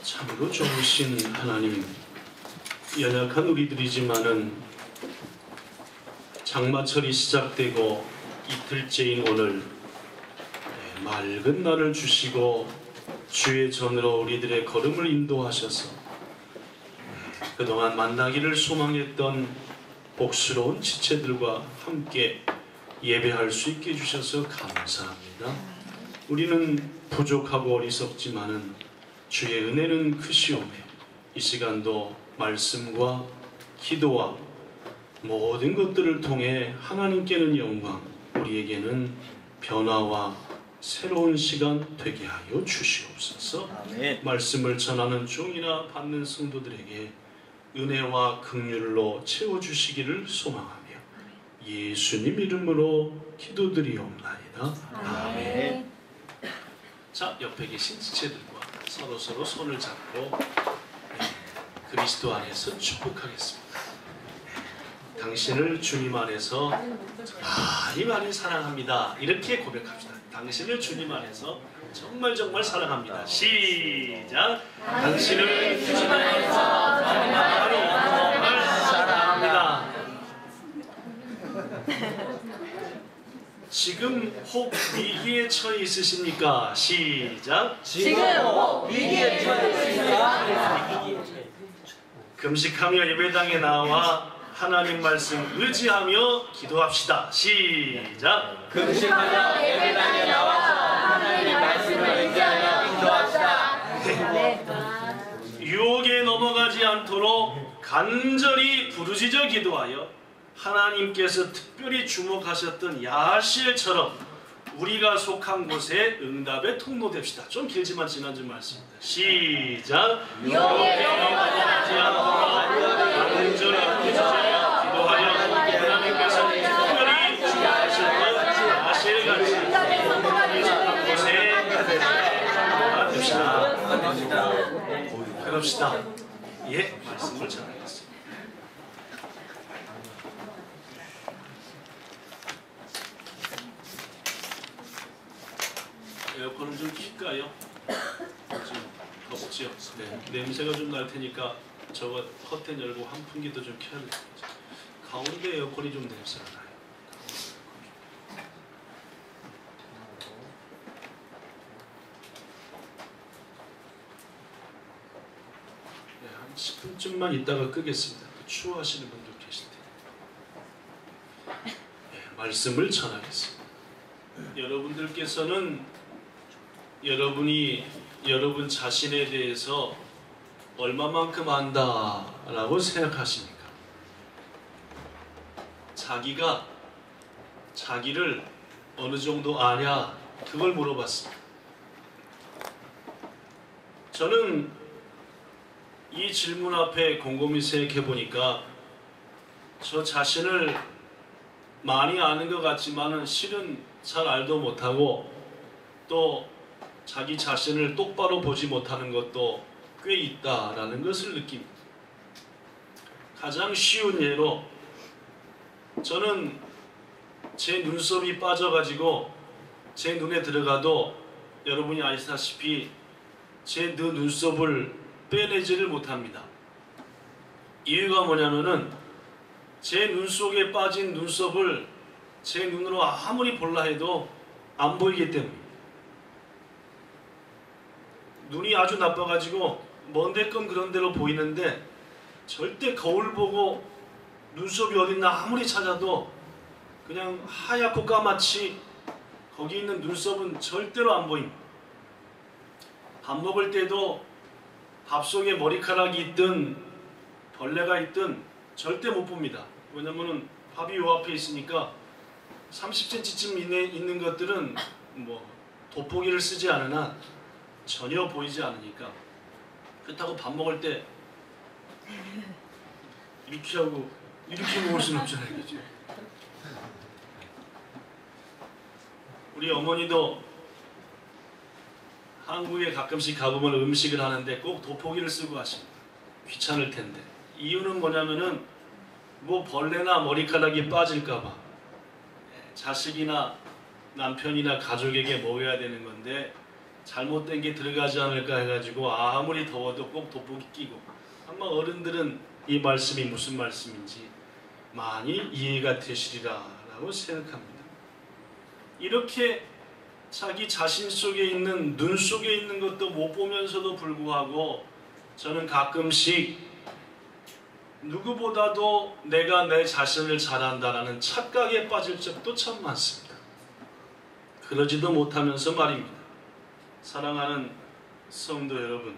참으로 좋으신 하나님, 연약한 우리들이지만은 장마철이 시작되고 이틀째인 오늘 맑은 날을 주시고 주의 전으로 우리들의 걸음을 인도하셔서 그동안 만나기를 소망했던 복스러운 지체들과 함께 예배할 수 있게 해주셔서 감사합니다. 우리는 부족하고 어리석지만은 주의 은혜는 크시오며 이 시간도 말씀과 기도와 모든 것들을 통해 하나님께는 영광, 우리에게는 변화와 새로운 시간 되게 하여 주시옵소서. 아멘. 말씀을 전하는 종이나 받는 성도들에게 은혜와 긍휼로 채워주시기를 소망하며 예수님 이름으로 기도드리옵나이다. 아멘. 자, 옆에 계신 지체들과 서로 손을 잡고 그리스도 안에서 축복하겠습니다. 당신을 주님 안에서 많이 사랑합니다. 이렇게 고백합시다. 당신을 주님 안에서 정말 사랑합니다. 시작! 당신을 주님 안에서 정말 사랑합니다. 지금 혹 위기에 처해 있으십니까? 시작! 지금 혹 위기에 처해 있으십니까? 금식하며 예배당에 나와 하나님 말씀 의지하며 기도합시다. 시작! 금식하며 예배당에 나와서 하나님 말씀을 의지하며 기도합시다. 유혹에 넘어가지 않도록 간절히 부르짖어 기도하여 하나님께서 특별히 주목하셨던 야실처럼 우리가 속한 곳에 응답의 통로 됩시다. 좀 길지만 지난주 말씀입니다. 시작! 유혹에 넘어가지 않도록 간절히 부르짖어 기도하여 하나님께서 특별히 주목하셨던 야실같이 우리 속한 곳에 응답 됩시다. 그럽시다. 예, 말씀을 전하겠습니다. 에어컨을 좀 킬까요? 좀 덥지요? 네. 냄새가 좀 날 테니까 저거 커튼 열고 환풍기도 좀 켜야 될 것 같아요. 가운데 에어컨이 좀 냄새가 나요. 네, 한 10분쯤만 있다가 끄겠습니다. 추워하시는 분들 계실 텐데. 네, 말씀을 전하겠습니다. 여러분들께서는 여러분이 여러분 자신에 대해서 얼마만큼 안다라고 생각하십니까? 자기가 자기를 어느 정도 아냐, 그걸 물어봤습니다. 저는 이 질문 앞에 곰곰이 생각해 보니까 저 자신을 많이 아는 것 같지만은 실은 잘 알도 못하고 또 자기 자신을 똑바로 보지 못하는 것도 꽤 있다라는 것을 느낍니다. 가장 쉬운 예로 저는 제 눈썹이 빠져가지고 제 눈에 들어가도 여러분이 아시다시피 제 눈썹을 빼내지를 못합니다. 이유가 뭐냐면은 제 눈 속에 빠진 눈썹을 제 눈으로 아무리 볼라 해도 안 보이기 때문입니다. 눈이 아주 나빠가지고 먼데건 그런 데로 보이는데 절대 거울 보고 눈썹이 어딨나 아무리 찾아도 그냥 하얗고 까맣지 거기 있는 눈썹은 절대로 안 보입니다. 밥 먹을 때도 밥 속에 머리카락이 있든 벌레가 있든 절대 못 봅니다. 왜냐면은 밥이 요 앞에 있으니까 30cm쯤 있는 것들은 뭐 돋보기를 쓰지 않으나 전혀 보이지 않으니까. 그렇다고 밥 먹을 때 이렇게 하고 이렇게 먹을 수는 없잖아요, 그죠? 우리 어머니도 한국에 가끔씩 가보면 음식을 하는데 꼭 돋보기를 쓰고 하십니다. 귀찮을 텐데. 이유는 뭐냐면은 뭐 벌레나 머리카락이 빠질까봐, 자식이나 남편이나 가족에게 먹여야 되는 건데 잘못된 게 들어가지 않을까 해가지고 아무리 더워도 꼭 돋보기 끼고, 아마 어른들은 이 말씀이 무슨 말씀인지 많이 이해가 되시리라 라고 생각합니다. 이렇게 자기 자신 속에 있는, 눈 속에 있는 것도 못 보면서도 불구하고 저는 가끔씩 누구보다도 내가 내 자신을 잘한다라는 착각에 빠질 적도 참 많습니다. 그러지도 못하면서 말입니다. 사랑하는 성도 여러분,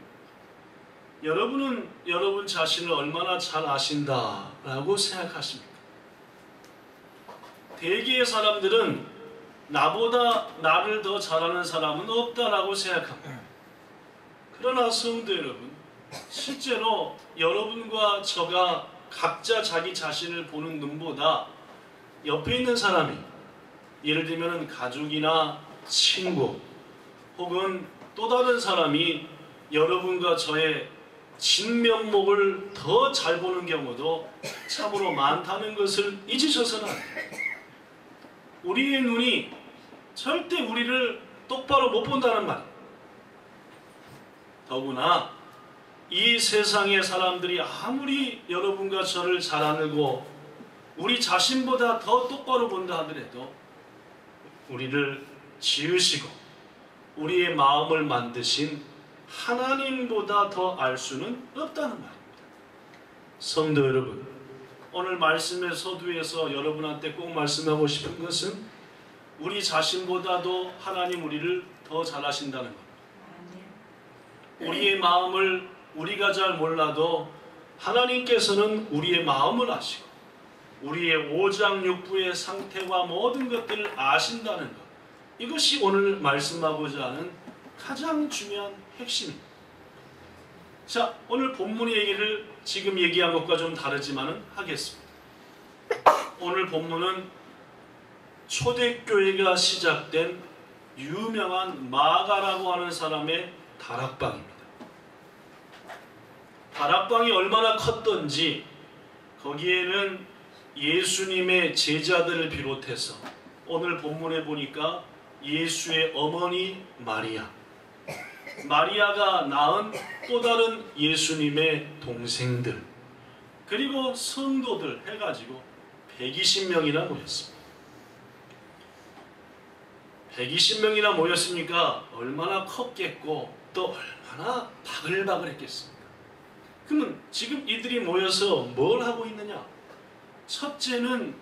여러분은 여러분 자신을 얼마나 잘 아신다라고 생각하십니까? 대개의 사람들은 나보다 나를 더 잘하는 사람은 없다라고 생각합니다. 그러나 성도 여러분, 실제로 여러분과 저가 각자 자기 자신을 보는 눈보다 옆에 있는 사람이, 예를 들면 가족이나 친구 혹은 또 다른 사람이 여러분과 저의 진면목을 더 잘 보는 경우도 참으로 많다는 것을 잊으셔서는 안 돼요. 우리의 눈이 절대 우리를 똑바로 못 본다는 말. 더구나 이 세상의 사람들이 아무리 여러분과 저를 잘 알고 우리 자신보다 더 똑바로 본다 하더라도 우리를 지으시고 우리의 마음을 만드신 하나님보다 더 알 수는 없다는 말입니다. 성도 여러분, 오늘 말씀의 서두에서 여러분한테 꼭 말씀하고 싶은 것은 우리 자신보다도 하나님 우리를 더 잘 아신다는 겁니다. 우리의 마음을 우리가 잘 몰라도 하나님께서는 우리의 마음을 아시고 우리의 오장육부의 상태와 모든 것들을 아신다는 것, 이것이 오늘 말씀하고자 하는 가장 중요한 핵심입니다. 자, 오늘 본문의 얘기를 지금 얘기한 것과 좀 다르지만은 하겠습니다. 오늘 본문은 초대교회가 시작된 유명한 마가라고 하는 사람의 다락방입니다. 다락방이 얼마나 컸던지 거기에는 예수님의 제자들을 비롯해서 오늘 본문에 보니까 예수의 어머니 마리아가 낳은 또 다른 예수님의 동생들, 그리고 성도들 해가지고 120명이나 모였습니다. 120명이나 모였으니까 얼마나 컸겠고 또 얼마나 바글바글했겠습니까? 그러면 지금 이들이 모여서 뭘 하고 있느냐? 첫째는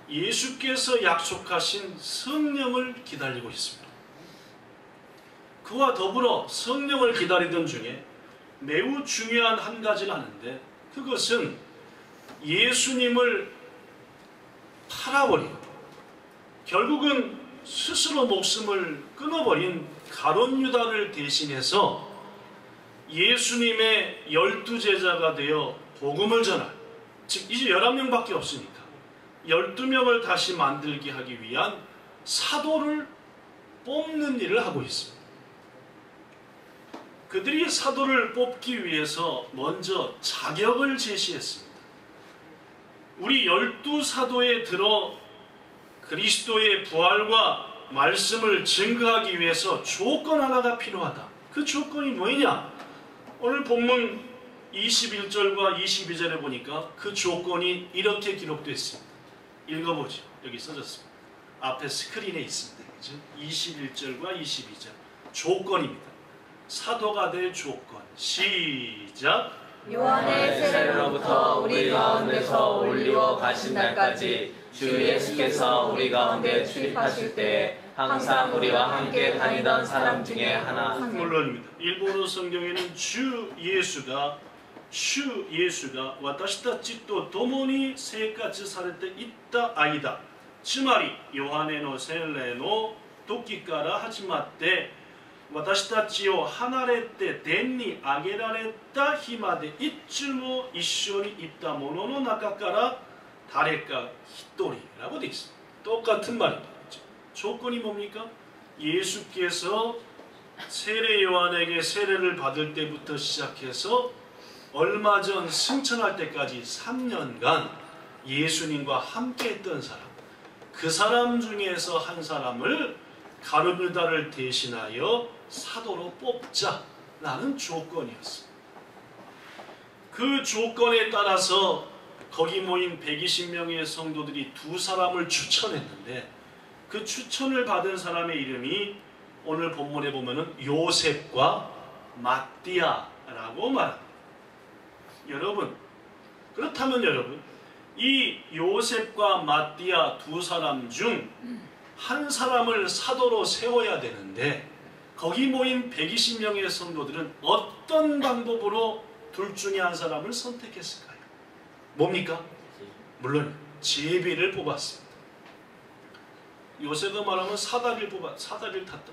예수께서 약속하신 성령을 기다리고 있습니다. 그와 더불어 성령을 기다리던 중에 매우 중요한 한 가지를 하는데, 그것은 예수님을 팔아버리고 결국은 스스로 목숨을 끊어버린 가룟 유다를 대신해서 예수님의 12제자가 되어 복음을 전할, 즉 이제 11명밖에 없으니까 12명을 다시 만들게 하기 위한 사도를 뽑는 일을 하고 있습니다. 그들이 사도를 뽑기 위해서 먼저 자격을 제시했습니다. 우리 12사도에 들어 그리스도의 부활과 말씀을 증거하기 위해서 조건 하나가 필요하다. 그 조건이 뭐냐? 오늘 본문 21절과 22절에 보니까 그 조건이 이렇게 기록되어 있습니다. 읽어보죠. 여기 써졌습니다. 앞에 스크린에 있습니다. 그죠? 21절과 22절 조건입니다. 사도가 될 조건. 시작. 요한의 세례로부터 우리 가운데서 올리워 가신 날까지 주 예수께서 우리 가운데 출입하실 때 항상 우리와 함께 다니던 사람 중에 하나. 물론입니다. 일본어 성경에는 주 예수가 私たちと共に生活されていった間、つまりヨハネの洗礼の時から始まって私たちを離れて天に上げられた日までいつも一緒にいた者の中から誰か一人라고 되어 있습니다. 똑같은 말입니다. 조건이 뭡니까? 예수께서 세례 요한에게 세례를 받을 때부터 시작해서 얼마 전 승천할 때까지 3년간 예수님과 함께 했던 사람, 그 사람 중에서 한 사람을 가룟 유다를 대신하여 사도로 뽑자라는 조건이었습니다. 그 조건에 따라서 거기 모인 120명의 성도들이 두 사람을 추천했는데 그 추천을 받은 사람의 이름이 오늘 본문에 보면은 요셉과 마띠아라고 말합니다. 여러분, 그렇다면 여러분, 이 요셉과 마띠아 두 사람 중 한 사람을 사도로 세워야 되는데 거기 모인 120명의 성도들은 어떤 방법으로 둘 중에 한 사람을 선택했을까요? 뭡니까? 물론 제비를 뽑았습니다. 요새도 말하면 사다리를 탔다.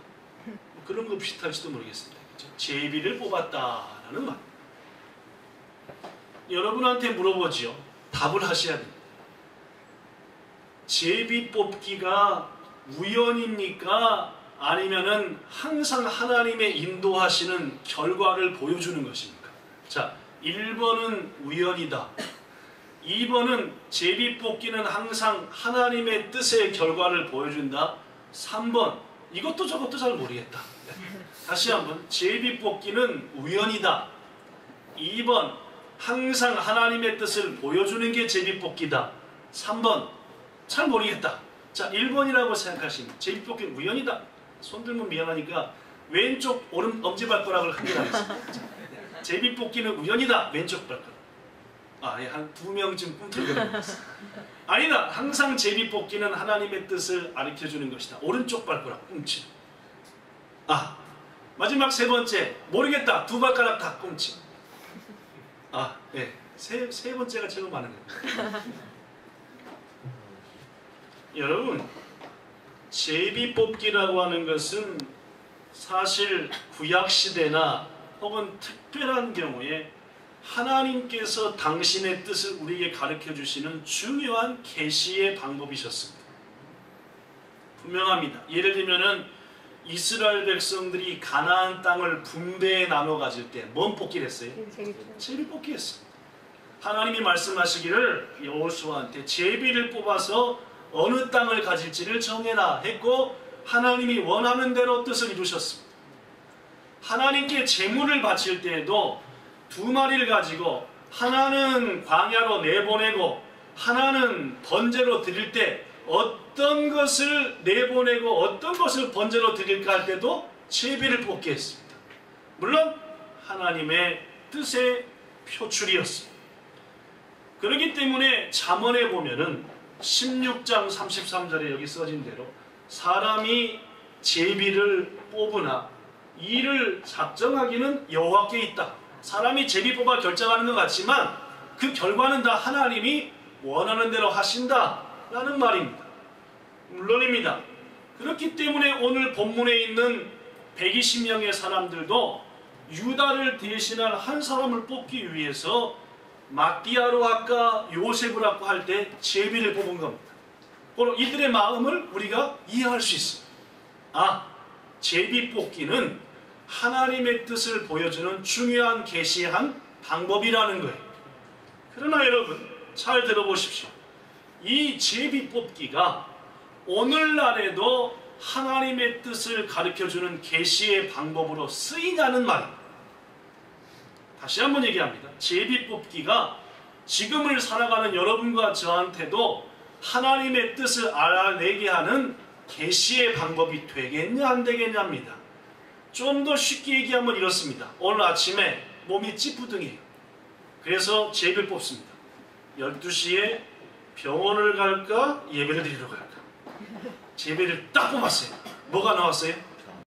그런 거 비슷할지도 모르겠습니다. 제비를 뽑았다라는 말. 여러분한테 물어보지요. 답을 하셔야 됩니다. 제비 뽑기가 우연입니까? 아니면은 항상 하나님의 인도하시는 결과를 보여주는 것입니까? 자, 1번은 우연이다. 2번은 제비 뽑기는 항상 하나님의 뜻의 결과를 보여준다. 3번, 이것도 저것도 잘 모르겠다. 다시 한번, 제비 뽑기는 우연이다. 2번, 항상 하나님의 뜻을 보여주는 게 제비 뽑기다. 3번, 잘 모르겠다. 자, 1번이라고 생각하시면 제비 뽑기는 우연이다. 손 들면 미안하니까 왼쪽 엄지발가락을 흔들하겠습니다. 제비 뽑기는 우연이다. 왼쪽 발가락. 한 2명쯤 꿈틀거리고 있어요. 아니다. 항상 제비 뽑기는 하나님의 뜻을 가르쳐주는 것이다. 오른쪽 발가락 꿈치. 마지막 세 번째, 모르겠다. 두 발가락 다 꿈치. 네. 세 번째가 제일 많은 겁니다. 여러분, 제비 뽑기라고 하는 것은 사실 구약시대나 혹은 특별한 경우에 하나님께서 당신의 뜻을 우리에게 가르쳐주시는 중요한 계시의 방법이셨습니다. 분명합니다. 예를 들면은 이스라엘 백성들이 가나안 땅을 분배해 나눠 가질 때 뭔 뽑기를 했어요? 제비 뽑기 했습니다. 하나님이 말씀하시기를 여호수아한테 제비를 뽑아서 어느 땅을 가질지를 정해라 했고 하나님이 원하는 대로 뜻을 이루셨습니다. 하나님께 제물을 바칠 때에도 두 마리를 가지고 하나는 광야로 내보내고 하나는 번제로 드릴 때 어떤 것을 내보내고 어떤 것을 번제로 드릴까 할 때도 제비를 뽑게 했습니다. 물론 하나님의 뜻의 표출이었습니다. 그렇기 때문에 잠언에 보면은 16장 33절에 여기 써진 대로 사람이 제비를 뽑으나 이를 작정하기는 여호와께 있다. 사람이 제비 뽑아 결정하는 것 같지만 그 결과는 다 하나님이 원하는 대로 하신다라는 말입니다. 물론입니다. 그렇기 때문에 오늘 본문에 있는 120명의 사람들도 유다를 대신할 한 사람을 뽑기 위해서 마띠아로 할까 요셉을 할까 할 때 제비를 뽑은 겁니다. 그럼 이들의 마음을 우리가 이해할 수 있습니다. 제비 뽑기는 하나님의 뜻을 보여주는 중요한 계시의 한 방법이라는 거예요. 그러나 여러분 잘 들어보십시오. 이 제비 뽑기가 오늘날에도 하나님의 뜻을 가르쳐주는 계시의 방법으로 쓰이냐는 말입니다. 다시 한번 얘기합니다. 제비 뽑기가 지금을 살아가는 여러분과 저한테도 하나님의 뜻을 알아내게 하는 계시의 방법이 되겠냐 안 되겠냐입니다. 좀 더 쉽게 얘기하면 이렇습니다. 오늘 아침에 몸이 찌뿌둥해요. 그래서 제비를 뽑습니다. 12시에 병원을 갈까 예배를 드리러 갈까. 제비를 딱 뽑았어요. 뭐가 나왔어요?